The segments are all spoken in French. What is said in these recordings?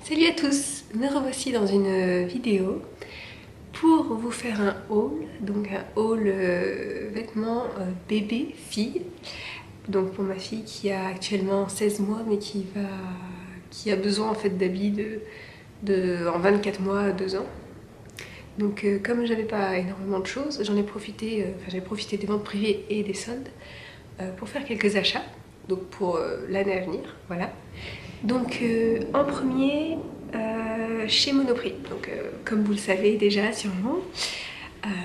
Salut à tous, me revoici dans une vidéo pour vous faire un haul, donc un haul vêtements bébé fille, donc pour ma fille qui a actuellement 16 mois mais qui a besoin en fait d'habits en 24 mois à 2 ans. Donc comme j'avais pas énormément de choses, j'en ai profité, j'ai profité des ventes privées et des soldes pour faire quelques achats, donc pour l'année à venir, voilà. Donc en premier, chez Monoprix. Donc comme vous le savez déjà sûrement,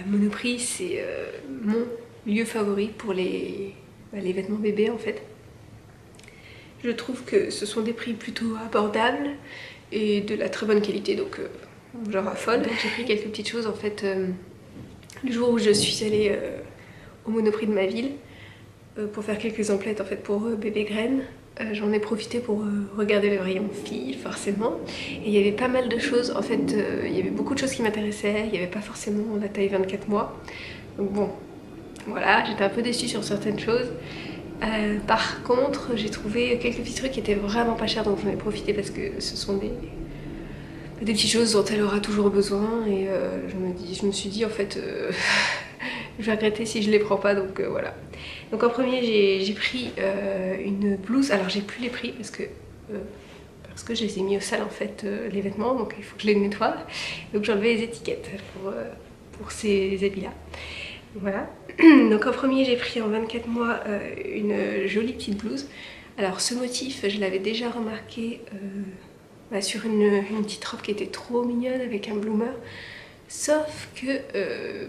Monoprix c'est mon lieu favori pour les vêtements bébés en fait. Je trouve que ce sont des prix plutôt abordables et de la très bonne qualité, donc j'en raffole. Donc j'ai pris quelques petites choses en fait le jour où je suis allée au Monoprix de ma ville pour faire quelques emplettes en fait pour bébé graine. J'en ai profité pour regarder le rayon filles forcément, et il y avait pas mal de choses en fait, il y avait beaucoup de choses qui m'intéressaient, il n'y avait pas forcément la taille 24 mois, donc bon voilà, j'étais un peu déçue sur certaines choses. Par contre j'ai trouvé quelques petits trucs qui étaient vraiment pas chers, donc j'en ai profité parce que ce sont des petites choses dont elle aura toujours besoin, et je me suis dit en fait je vais regretter si je les prends pas, donc voilà. Donc en premier j'ai pris une blouse, alors j'ai plus les prix parce que je les ai mis au sale en fait, les vêtements, donc il faut que je les nettoie, donc j'ai enlevé les étiquettes pour ces habits là, voilà. Donc en premier j'ai pris en 24 mois une jolie petite blouse. Alors ce motif je l'avais déjà remarqué sur une petite robe qui était trop mignonne avec un bloomer. Sauf que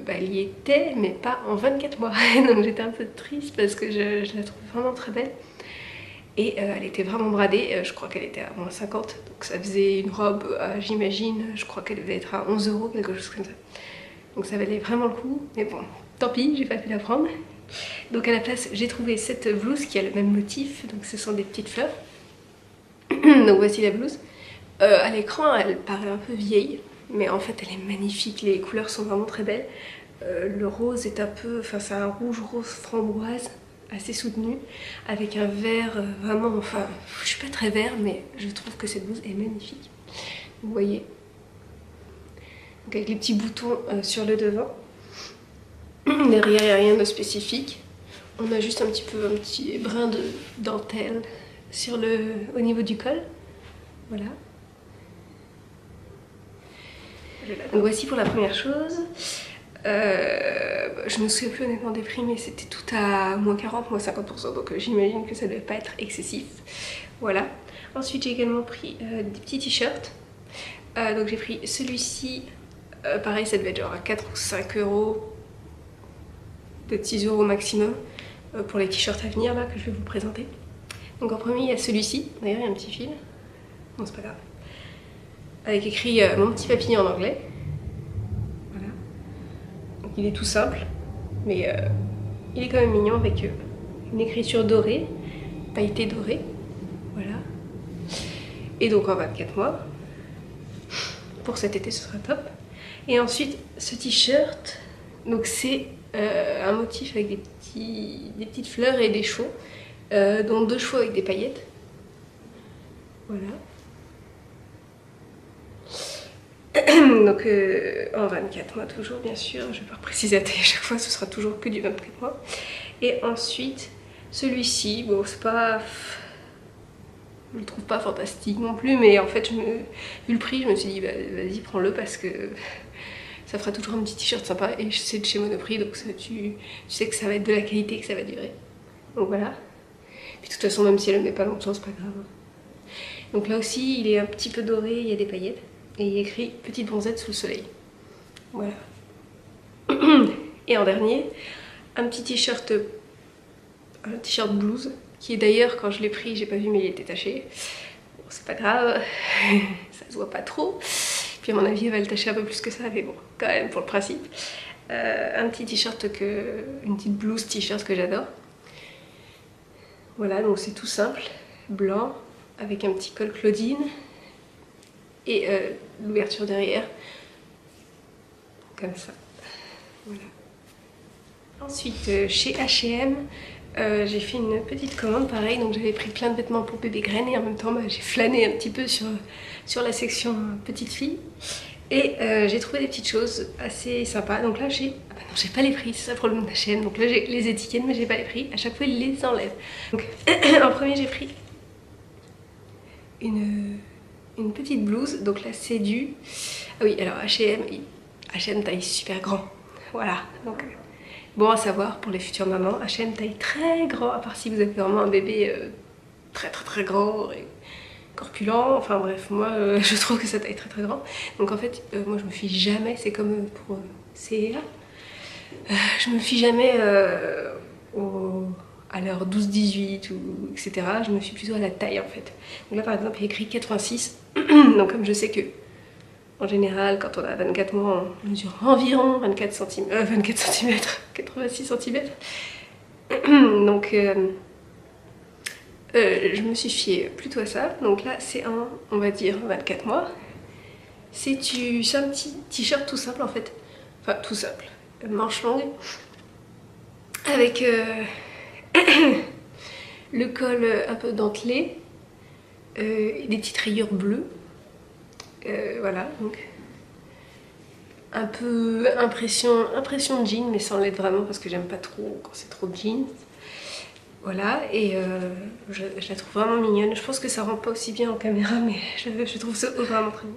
elle y était, mais pas en 24 mois. Donc j'étais un peu triste parce que je la trouve vraiment très belle. Et elle était vraiment bradée, je crois qu'elle était à moins 50. Donc ça faisait une robe, j'imagine, je crois qu'elle devait être à 11 €, quelque chose comme ça. Donc ça valait vraiment le coup. Mais bon, tant pis, j'ai pas pu la prendre. Donc à la place, j'ai trouvé cette blouse qui a le même motif. Donc ce sont des petites fleurs. Donc voici la blouse. À l'écran, elle paraît un peu vieille, mais en fait elle est magnifique, les couleurs sont vraiment très belles. Le rose est un peu, enfin c'est un rouge rose framboise assez soutenu, avec un vert vraiment, enfin je suis pas très vert, mais je trouve que cette blouse est magnifique. Vous voyez, donc avec les petits boutons sur le devant. Derrière il n'y a rien de spécifique, on a juste un petit brin de dentelle au niveau du col, voilà. Donc voici pour la première chose. Je me souviens plus honnêtement des prix, mais c'était tout à moins 40, moins 50%, donc j'imagine que ça ne devait pas être excessif. Voilà. Ensuite j'ai également pris des petits t-shirts. Donc j'ai pris celui-ci, pareil ça devait être genre à 4 ou 5 €, peut-être 6 € maximum, pour les t-shirts à venir là que je vais vous présenter. Donc en premier il y a celui-ci, d'ailleurs il y a un petit fil, non c'est pas grave, avec écrit mon petit papillon en anglais. Voilà. Donc il est tout simple, mais il est quand même mignon avec une écriture dorée, pailletée dorée. Voilà. Et donc en 24 mois. Pour cet été ce sera top. Et ensuite ce t-shirt, donc c'est un motif avec des petites fleurs et des chevaux, dont 2 chevaux avec des paillettes. Voilà. Donc en 24 mois toujours bien sûr, je vais pas préciser à chaque fois, ce sera toujours que du 24 mois. Et ensuite celui-ci, bon c'est pas, je le trouve pas fantastique non plus, mais en fait vu le prix je me suis dit bah, vas-y prends-le parce que ça fera toujours un petit t-shirt sympa, et c'est de chez Monoprix, donc ça, tu sais que ça va être de la qualité, que ça va durer. Donc voilà. Puis de toute façon même si elle ne met pas longtemps c'est pas grave. Donc là aussi il est un petit peu doré, il y a des paillettes. Et il y a écrit petite bronzette sous le soleil. Voilà. Et en dernier, un t-shirt blouse, qui est d'ailleurs, quand je l'ai pris, j'ai pas vu mais il était taché. Bon, c'est pas grave, ça se voit pas trop. Puis à mon avis, elle va le tacher un peu plus que ça, mais bon, quand même, pour le principe. Un petit t-shirt, une petite blouse t-shirt que j'adore. Voilà, donc c'est tout simple, blanc, avec un petit col Claudine. Et l'ouverture derrière, comme ça. Voilà. Ensuite, chez H&M, j'ai fait une petite commande pareil, donc j'avais pris plein de vêtements pour bébé graine et en même temps j'ai flâné un petit peu sur la section petite fille et j'ai trouvé des petites choses assez sympas. Donc là j'ai j'ai pas les prix, c'est ça le problème d'H&M. Donc là j'ai les étiquettes mais j'ai pas les prix, à chaque fois ils les enlèvent. Donc en premier j'ai pris une petite blouse, donc là c'est du... Ah oui, alors H&M taille super grand, voilà, donc bon à savoir pour les futures mamans, H&M taille très grand, à part si vous avez vraiment un bébé très grand et corpulent, enfin bref, moi je trouve que ça taille très grand. Donc en fait, moi je me fie jamais, c'est comme pour CA, je me fie jamais à l'heure 12-18 ou etc. Je me fie plutôt à la taille en fait. Donc là par exemple il y a écrit 86, donc comme je sais que en général, quand on a 24 mois, on mesure environ 24 cm, 86 cm. Donc, je me suis fiée plutôt à ça. Donc là, c'est on va dire, 24 mois. C'est un petit t-shirt tout simple en fait. Enfin, tout simple. Manche longue. Avec le col un peu dentelé. Et des petites rayures bleues. Voilà, donc un peu impression de jean, mais sans l'être vraiment parce que j'aime pas trop quand c'est trop de jeans. Voilà, et je la trouve vraiment mignonne. Je pense que ça rend pas aussi bien en caméra, mais je trouve ça vraiment très beau.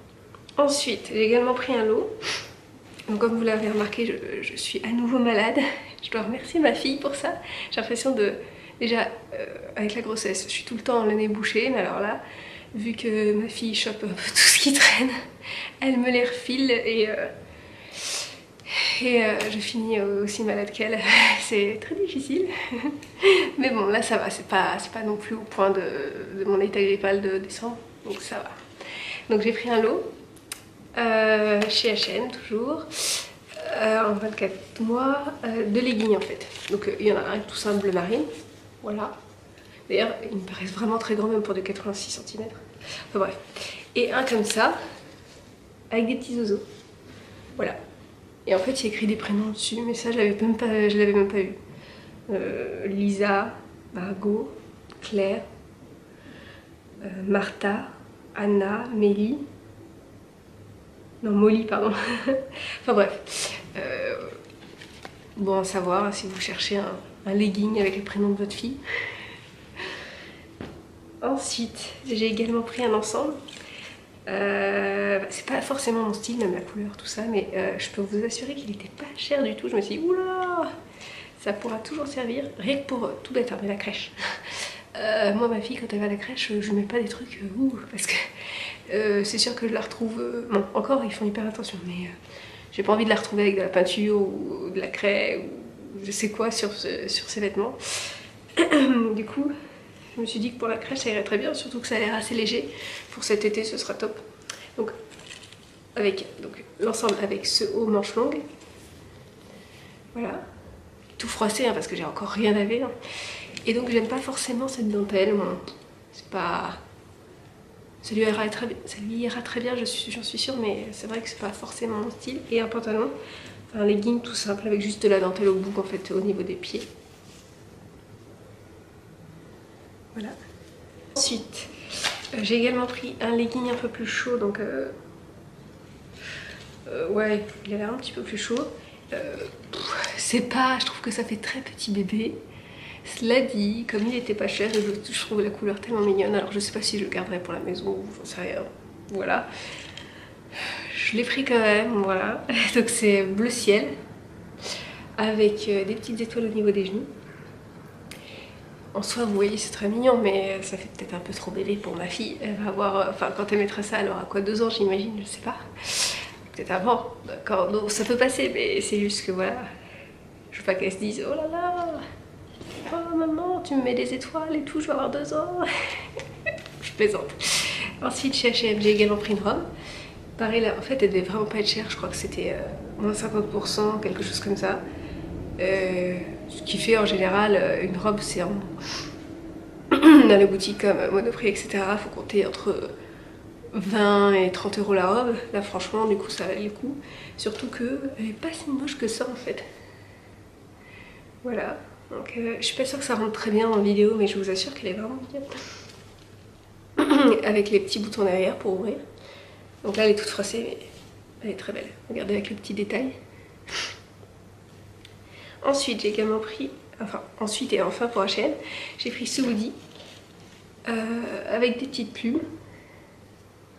Ensuite, j'ai également pris un lot. Donc comme vous l'avez remarqué, je suis à nouveau malade. Je dois remercier ma fille pour ça. J'ai l'impression de... Déjà, avec la grossesse, je suis tout le temps le nez bouché, mais alors là... Vu que ma fille chope un peu tout ce qui traîne, elle me les refile et je finis aussi malade qu'elle. C'est très difficile. Mais bon, là ça va, c'est pas non plus au point de mon état grippal de décembre, donc ça va. Donc j'ai pris un lot chez H&M toujours, en 24 mois, de leggings en fait. Donc il y en a un tout simple bleu marine, voilà. D'ailleurs, ils me paraissent vraiment très grands, même pour des 86 cm. Enfin bref. Et un comme ça, avec des petits oiseaux. Voilà. Et en fait, il y a écrit des prénoms dessus, mais ça, je l'avais même pas eu. Lisa, Margot, Claire, Martha, Anna, Mélie. Non, Molly, pardon. Enfin bref. Bon à savoir si vous cherchez un legging avec le prénom de votre fille. Ensuite, j'ai également pris un ensemble. C'est pas forcément mon style, même la couleur, tout ça, mais je peux vous assurer qu'il était pas cher du tout. Je me suis dit, oula, ça pourra toujours servir, rien que pour tout bête, hein, mais la crèche. Moi, ma fille, quand elle va à la crèche, je mets pas des trucs parce que c'est sûr que je la retrouve. Bon, encore, ils font hyper attention, mais j'ai pas envie de la retrouver avec de la peinture ou de la craie ou je sais quoi sur ses vêtements. Du coup, je me suis dit que pour la crèche ça irait très bien, surtout que ça a l'air assez léger. Pour cet été ce sera top. Donc l'ensemble avec ce haut manche longue. Voilà. Tout froissé hein, parce que j'ai encore rien lavé. Hein. Et donc j'aime pas forcément cette dentelle. Bon, c'est pas... Ça lui ira très bien, j'en suis sûre, mais c'est vrai que c'est pas forcément mon style. Et un pantalon, un legging tout simple avec juste de la dentelle au bout en fait au niveau des pieds. Voilà. Ensuite, j'ai également pris un legging un peu plus chaud, donc ouais, il a l'air un petit peu plus chaud. C'est pas, je trouve que ça fait très petit bébé. Cela dit, comme il était pas cher, je trouve la couleur tellement mignonne. Alors je sais pas si je le garderai pour la maison ou j'en sais rien. Voilà. Je l'ai pris quand même, voilà. Donc c'est bleu ciel avec des petites étoiles au niveau des genoux. En soi, vous voyez, c'est très mignon, mais ça fait peut-être un peu trop bébé pour ma fille. Elle va avoir, enfin, quand elle mettra ça, elle aura quoi, 2 ans, j'imagine, je sais pas. Peut-être avant, d'accord, donc ça peut passer, mais c'est juste que voilà. Je veux pas qu'elle se dise, oh là là, oh maman, tu me mets des étoiles et tout, je vais avoir 2 ans. Je plaisante. Ensuite, chez H&M, j'ai également pris une robe. Pareil, là, en fait, elle devait vraiment pas être chère, je crois que c'était moins 50%, quelque chose comme ça. Ce qui fait en général une robe c'est dans les boutiques comme Monoprix etc. faut compter entre 20 et 30 € la robe. Là franchement du coup ça valait le coup. Surtout que elle est pas si moche que ça en fait. Voilà. Donc je suis pas sûre que ça rentre très bien en vidéo, mais je vous assure qu'elle est vraiment bien. Avec les petits boutons derrière pour ouvrir. Donc là elle est toute froissée, mais elle est très belle. Regardez avec le petit détail. Ensuite j'ai également pris, ensuite et enfin pour H&M, j'ai pris ce hoodie avec des petites plumes.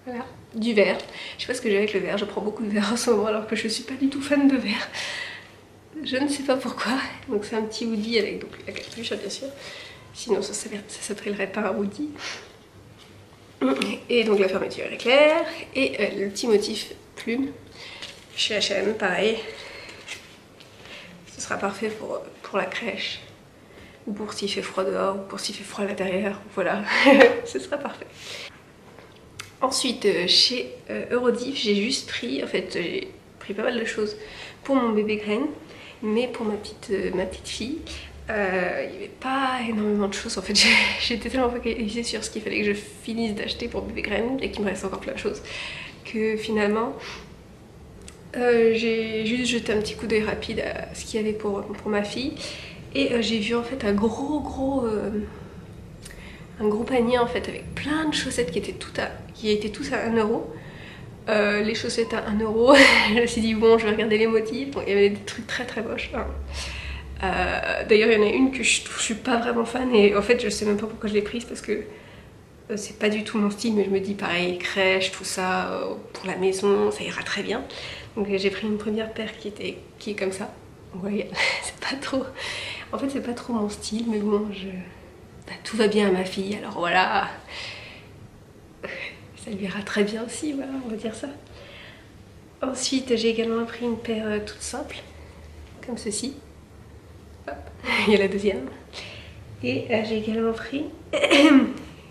Voilà, du vert. Je sais pas ce que j'ai avec le vert, je prends beaucoup de vert en ce moment alors que je suis pas du tout fan de vert. Je ne sais pas pourquoi. Donc c'est un petit hoodie avec donc la capuche bien sûr. Sinon ça s'appellerait pas un hoodie. Et donc la fermeture est claire. Et le petit motif plume. Chez H&M pareil. Ce sera parfait pour la crèche. Ou pour s'il fait froid dehors, ou pour s'il fait froid à l'intérieur. Voilà, ce sera parfait. Ensuite chez Eurodiv j'ai juste pris, en fait j'ai pris pas mal de choses pour mon bébé graine. Mais pour ma petite fille, il n'y avait pas énormément de choses. En fait, j'étais tellement focalisée sur ce qu'il fallait que je finisse d'acheter pour bébé graine et qu'il me reste encore plein de choses que finalement, j'ai juste jeté un petit coup d'œil rapide à ce qu'il y avait pour ma fille. Et j'ai vu en fait un gros panier en fait avec plein de chaussettes qui étaient tous à 1 €. Les chaussettes à 1 €, je me suis dit bon je vais regarder les motifs, bon, il y avait des trucs très moches. D'ailleurs il y en a une que je suis pas vraiment fan et en fait je sais même pas pourquoi je l'ai prise parce que c'est pas du tout mon style, mais je me dis pareil, crèche, tout ça, pour la maison, ça ira très bien. Donc j'ai pris une première paire qui est comme ça. Vous voyez, c'est pas trop, en fait c'est pas trop mon style, mais bon tout va bien à ma fille, alors voilà. Ça lui ira très bien aussi, voilà, on va dire ça. Ensuite, j'ai également pris une paire toute simple, comme ceci. Hop, il y a la deuxième. Et j'ai également pris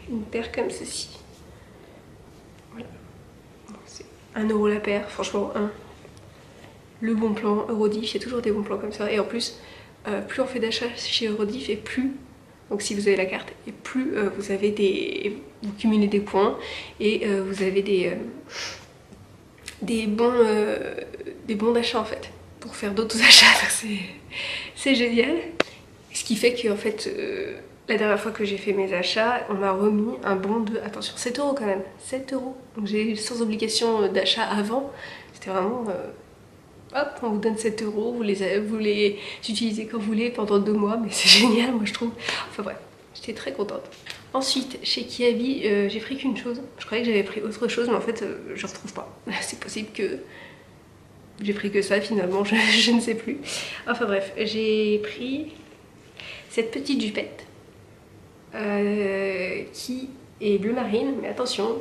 une paire comme ceci. Voilà. C'est 1 € la paire, franchement, le bon plan, Eurodiv, il y a toujours des bons plans comme ça. Et en plus, plus on fait d'achats chez Eurodiv et plus... Donc si vous avez la carte, et plus vous avez vous cumulez des points et vous avez des bons d'achat en fait pour faire d'autres achats. C'est génial. Ce qui fait que en fait la dernière fois que j'ai fait mes achats, on m'a remis un bon de, attention, 7 € quand même, 7 €. Donc j'ai sans obligation d'achat avant. C'était vraiment hop, on vous donne 7 €, vous les utilisez quand vous voulez pendant 2 mois, mais c'est génial moi je trouve. Enfin bref, j'étais très contente. Ensuite, chez Kiabi, j'ai pris qu'une chose. Je croyais que j'avais pris autre chose, mais en fait je retrouve pas. C'est possible que j'ai pris que ça finalement, je ne sais plus. Enfin bref, j'ai pris cette petite jupette qui est bleu marine, mais attention,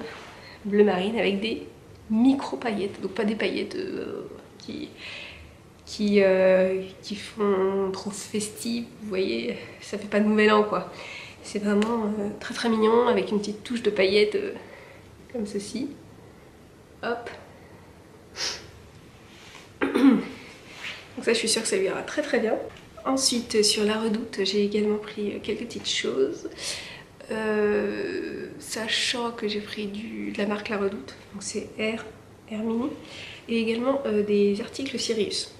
bleu marine avec des micro paillettes, donc pas des paillettes qui font trop festif, vous voyez, ça fait pas de nouvel an quoi. C'est vraiment très mignon avec une petite touche de paillettes comme ceci. Hop. Donc ça je suis sûre que ça lui ira très bien. Ensuite sur la Redoute j'ai également pris quelques petites choses. Sachant que j'ai pris de la marque La Redoute, donc c'est R mini, et également des articles Sirius.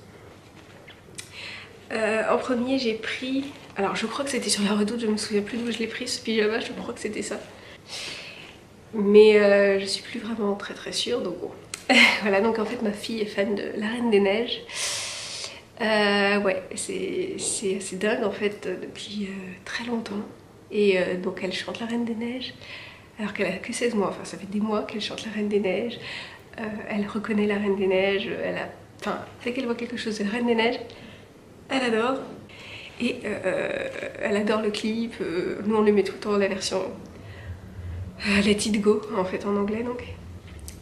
En premier j'ai pris, alors je crois que c'était sur La Redoute, je me souviens plus d'où je l'ai pris ce pyjama, je crois que c'était ça. Mais je suis plus vraiment très sûre, donc bon. Voilà, donc en fait ma fille est fan de La Reine des Neiges. Ouais, c'est assez dingue en fait depuis très longtemps. Et donc elle chante La Reine des Neiges alors qu'elle a que 16 mois, enfin ça fait des mois qu'elle chante La Reine des Neiges. Elle reconnaît La Reine des Neiges, enfin dès qu'elle voit quelque chose de La Reine des Neiges, elle adore. Et elle adore le clip, nous on lui met tout le temps la version Let It Go en fait en anglais donc.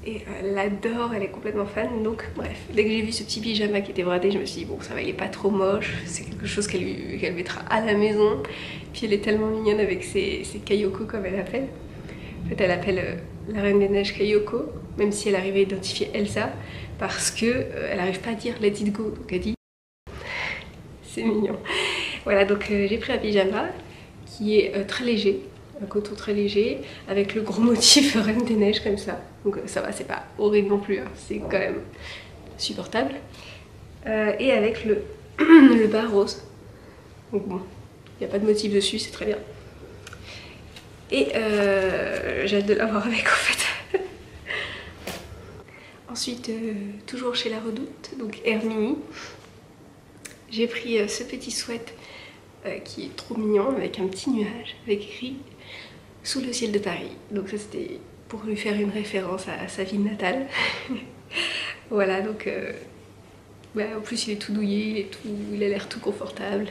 Et elle adore, elle est complètement fan, donc bref. Dès que j'ai vu ce petit pyjama qui était bradé, je me suis dit bon ça va, il est pas trop moche, c'est quelque chose qu'elle mettra à la maison. Puis elle est tellement mignonne avec ses Kayoko comme elle appelle. En fait elle appelle la Reine des Neiges Kayoko, même si elle arrive à identifier Elsa, parce que elle n'arrive pas à dire Let It Go, donc elle dit c'est mignon. Voilà, donc j'ai pris un pyjama qui est très léger, un coton très léger, avec le gros motif Reine des Neiges comme ça. Donc ça va, c'est pas horrible non plus, hein. C'est quand même supportable. Et avec le bas rose. Donc bon, Il n'y a pas de motif dessus, c'est très bien. Et j'ai hâte de l'avoir avec en fait. Ensuite, toujours chez La Redoute, donc Hermini, j'ai pris ce petit sweat qui est trop mignon avec un petit nuage avec écrit sous le ciel de Paris. Donc ça c'était pour lui faire une référence à sa ville natale. Voilà, donc en plus il est tout douillet, il a l'air tout confortable.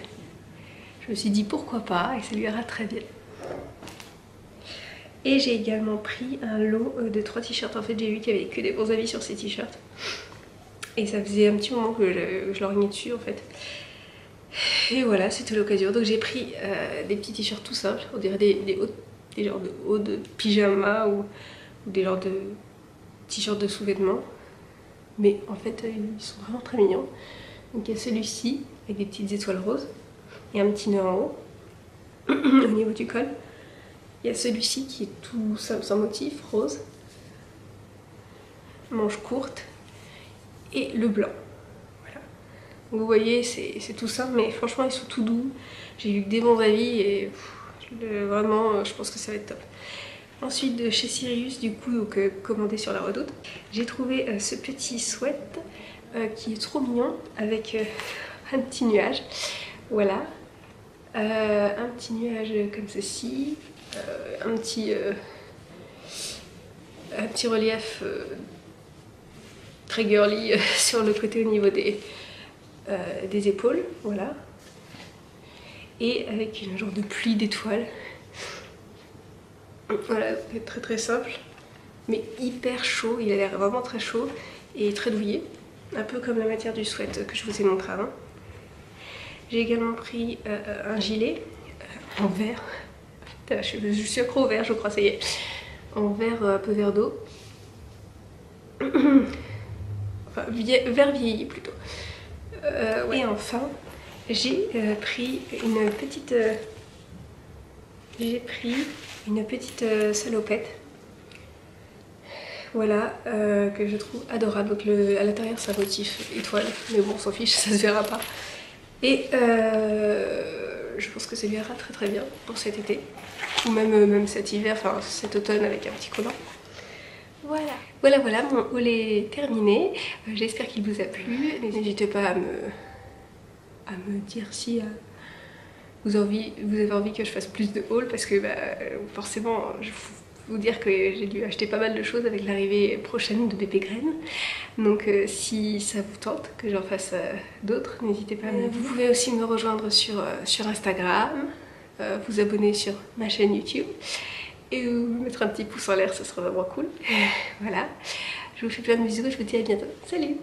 Je me suis dit pourquoi pas et ça lui ira très bien. Et j'ai également pris un lot de 3 t-shirts. En fait j'ai vu qu'il n'y avait que des bons avis sur ces t-shirts. Et ça faisait un petit moment que je lorgnais dessus en fait. Et voilà, c'était l'occasion. Donc j'ai pris des petits t-shirts tout simples. On dirait des genres de hauts de pyjama ou des genres de t-shirts de sous-vêtements. Mais en fait ils sont vraiment très mignons. Donc il y a celui-ci avec des petites étoiles roses et un petit nœud en haut au niveau du col. Il y a celui-ci qui est tout simple sans motif, rose, manche courte et le blanc. Voilà. Donc vous voyez, c'est tout simple, mais franchement ils sont tout doux. J'ai eu que des bons avis et vraiment je pense que ça va être top. Ensuite de chez Sirius, du coup, commandé sur La Redoute, j'ai trouvé ce petit sweat qui est trop mignon avec un petit nuage. Voilà. Un petit nuage comme ceci. Un petit relief très girly sur le côté au niveau des épaules, voilà, et avec une genre de pluie d'étoiles. Voilà, très très simple, mais hyper chaud. Il a l'air vraiment très chaud et très douillet, un peu comme la matière du sweat que je vous ai montré avant. J'ai également pris un gilet en vert. Je suis accro au vert, je crois, ça y est. En vert un peu vert d'eau. Enfin, vert vieilli plutôt. Ouais. Et enfin, j'ai pris une petite... salopette. Voilà, que je trouve adorable. Donc à l'intérieur c'est un motif étoile, mais bon on s'en fiche, ça se verra pas. Et je pense que ça lui ira très très bien pour cet été. Ou même cet hiver, enfin cet automne avec un petit collant. Voilà, mon haul est terminé. J'espère qu'il vous a plu. N'hésitez pas à me dire si vous avez envie que je fasse plus de hauls, parce que forcément, je vais vous dire que j'ai dû acheter pas mal de choses avec l'arrivée prochaine de bébé graine. Donc si ça vous tente que j'en fasse d'autres, n'hésitez pas à me dire. Vous pouvez aussi me rejoindre sur Instagram, vous abonner sur ma chaîne YouTube et mettre un petit pouce en l'air, ça serait vraiment cool. Voilà, je vous fais plein de bisous et je vous dis à bientôt. Salut!